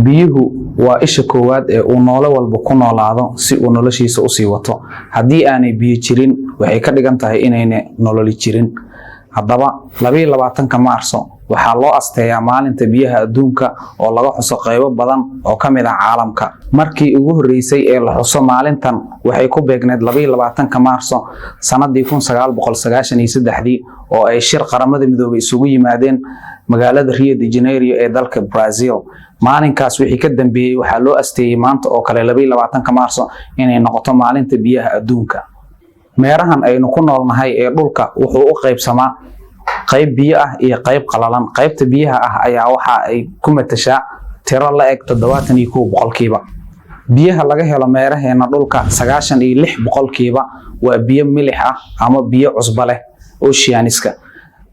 biyuhu waa isha koowaad ee uu noole walba ku noolaado si uu noloshiisa u sii wato. Haddii aanay biyo jirin, waxay ka dhigan tahay inayna nololi jirin. Haddaba 22 Maarso waxaa loo asteeyaa maalinta biyaha adduunka oo laga xuso qaybo badan oo ka mid ah caalamka. Markii ugu horeysay ee la xuso maalintan waxay ku beegneed 22 Maarso sanadii 1993 oo ay shir qaramada midoobay isugu yimaadeen magaalada Rio de Janeiro ee dalka Brazil. maalinkaas wixii ka dambeeyay waxaa loo asteeyay maanta oo kale 22 Maarso inay noqoto maalinta biyaha adduunka. meerahan aynu ku noolnahay ee dhulka wuxuu u qaybsamaa qayb biyo ah iyo qayb qalalan. qaybta biyaha ah ayaa waxa ay ku matashaa tiro la eg 71%. biyaha laga helo meeraheena dhulka 96% waa biyo milix ah ama biyo cusbo leh oceaniska,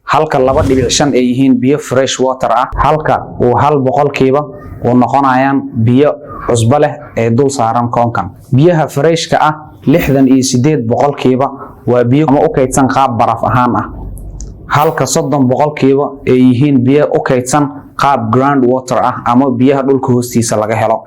halka 2.5 ay yihiin biyo fresh water ah, halka uu 1% uu noqonayaan biyo cusbo leh ee dul saaran koonkan. biyaha freshka ah 68% waa biyo ama u kaydsan qaab baraf ahaan ah, halka 30% ay yihiin biyo u kaydsan qaab ground water ah ama biyaha dhulka hoostiisa laga helo.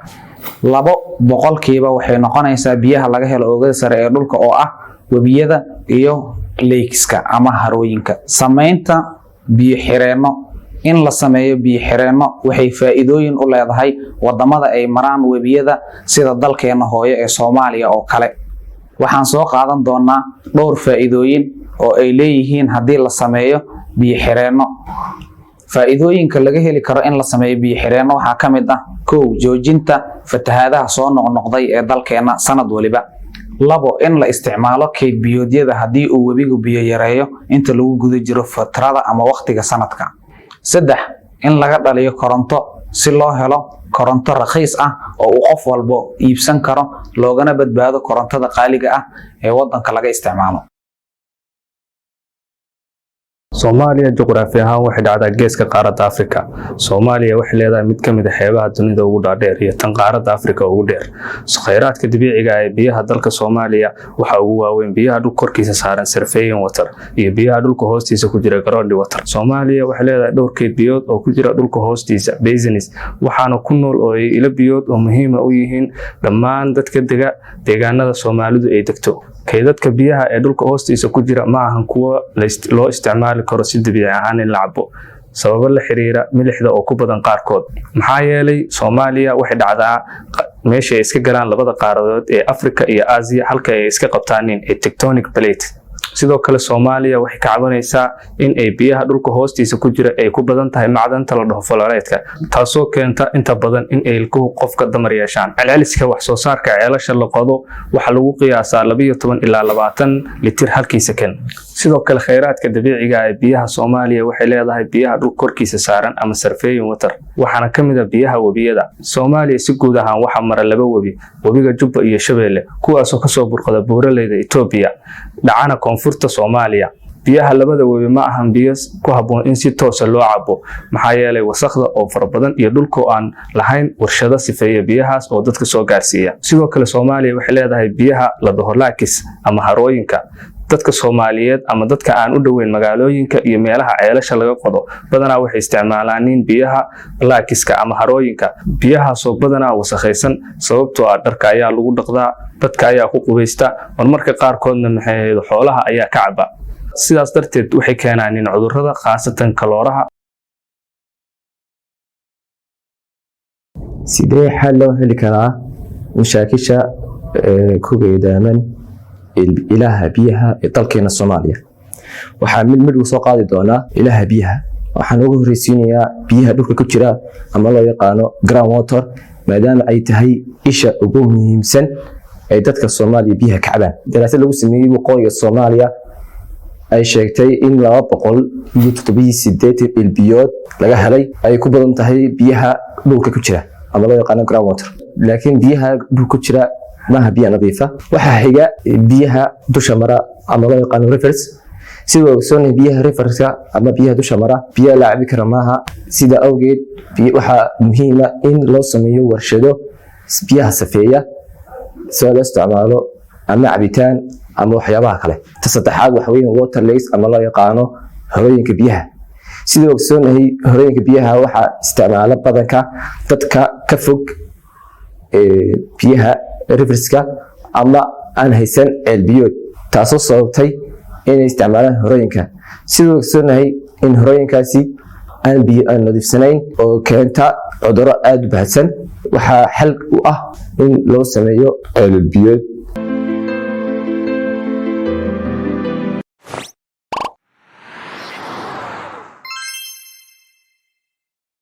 2% waxay noqonaysaa biyaha laga helo oogada sare ee dhulka oo ah webiyada iyo lakeska ama harooyinka. Samaynta biyo xireenno. in la sameeyo biyo xireenno waxay faa'iidooyin u leedahay wadamada ay maraan webiyada sida dalkeena hooyo ee Soomaaliya oo kale. waxaan soo qaadan doonaa dhowr faa'iidooyin oo ay leeyihiin haddii la sameeyo biyo xireenno. faa'iidooyinka laga heli karo in la sameeyo biyo xireenno waxaa ka mid ah: 1. joojinta fatahaadaha soo noqnoqday ee dalkeena sanad waliba. 2. in la isticmaalo kayd biyoodyada haddii uu webigu biyo yareeyo inta lagu guda jiro fatrada ama waqtiga sanadka. 3. in laga dhaliyo koronto si loo helo koronto raqiis ah oo uu qof walba iibsan karo loogana badbaado korontada qaaliga ah ee wadanka laga isticmaalo. Soomaaliya juqraafi ahaan waxay dhacdaa geeska qaaradda Afrika. Soomaaliya waxay leedahay mid ka mid ah xeebaha dunida ugu dhaadheer iyo tan qaaradda Afrika ugu dheer. Khayraadka dabiiciga ah ee biyaha dalka Soomaaliya waxa ugu waaweyn biyaha dhulka korkiisa saaran surface water iyo biyaha dhulka hoostiisa ku jira ground water. Soomaaliya waxay leedahay dhowr keyd biyood oo ku jira dhulka hoostiisa basins, waxaana ku nool oo ay ilo biyood oo muhiim u yihiin dhammaan dadka deegaanada Soomaalidu ay degto. kaydadka biyaha ee dhulka hoostiisa ku jira ma ahan kuwa loo isticmaali karo si dabiici ahaan in la cabo sababo la xiriira milixda oo ku badan qaarkood. maxaa yeelay Soomaaliya waxay dhacdaa meesha ay iska galaan labada qaaradood ee Afrika iyo Aasiya halka ay iska qabtaan tectonic plate. sidoo kale Soomaaliya waxay ka cabanaysaa in ay biyaha dhulka hoostiisa ku jira ay ku badan tahay macdanta la dhaho fluoride-ka, taasoo keenta inta badan in ay qofka damar yeeshaan. celceliska wax soo saarka ceelasha la qodo waxa lagu qiyaasaa 12 ilaa 20 litir halkii second. sidoo kale khayraadka dabiiciga ah ee biyaha Soomaaliya waxay leedahay biyaha dhulka korkiisa saaran ama surface water, waxaana ka mid ah biyaha webiyada. Soomaaliya si guud ahaan waxa mara 2 webi, webiga Jubba iyo Shabeelle, kuwaas oo ka soo burqada buuraleyda Itoobiya dhacana koonfurta Soomaaliya. biyaha labada webi ma ahan biyo ku habboon in si toos ah loo cabo maxaa yeelay wasakhda oo fara badan iyo dhulka aan lahayn warshado sifeeya biyahaas oo dadka soo gaarsiiya. sidoo kale Soomaaliya waxay leedahay biyaha la dhaho lakes ama harooyinka. dadka Soomaaliyeed ama dadka aan u dhoweyn magaalooyinka iyo meelaha ceelasha laga qodo badanaa waxay isticmaalaan biyaha lakeska ama harooyinka. biyahaasoo badanaa wasakhaysan sababtoo ah dharka ayaa lagu dhaqdaa, dadka ayaa ku qubaysta, marmarka qaarkoodna xoolaha ayaa ka caba. sidaas darteed waxay keenaan cudurrada khaasatan kalooraha. sidee xal loo heli karaa mashaakisha ku geedaaman ilaha biyaha ee dalkeena Soomaaliya? waxaa mid soo qaadi doonaa ilaha biyaha. waxaan ugu horeysiinayaa biyaha dhulka ku jira ama loo yaqaano ground water, maadaama ay tahay isha ugu muhiimsan ee dadka Soomaaliya biyaha ka cabaan. daraasad lagu sameeyay waqooyiga Soomaaliya ay sheegtay in 287 ilbiyood laga helay ay ku badan tahay biyaha dhulka ku jira ama loo yaqaan ground water. laakiin biyaha dhulka ku jira maaha biyo nadiif ah. waxaa xiga biyaha dusha mara ama loo yaqaan rivers. sidoo kale biyaha riverska ama biyaha dusha mara biyo la cabi karo maaha. sida awgeed waxaa muhiim ah in loo sameeyo warshado biyaha safeeya si loo isticmaalo ama cabitaan ama waxyaabaha kale. ta saddexaad waxa weeye water lakes ama loo yaqaano harooyinka biyaha. sidoo ogsoonahay horooyinka biyaha waxaa isticmaala badanka dadka ka fog biyaha riverska ama aan haysan ceel biyood, taasoo sababtay inay isticmaalaan horooyinka. sidoo ogsoonahay in horooyinkaasi aan biyo aan nadiifsanayn oo keenta cudurro aad u baahsan. waxaa xal u ah in loo sameeyo ceel biyood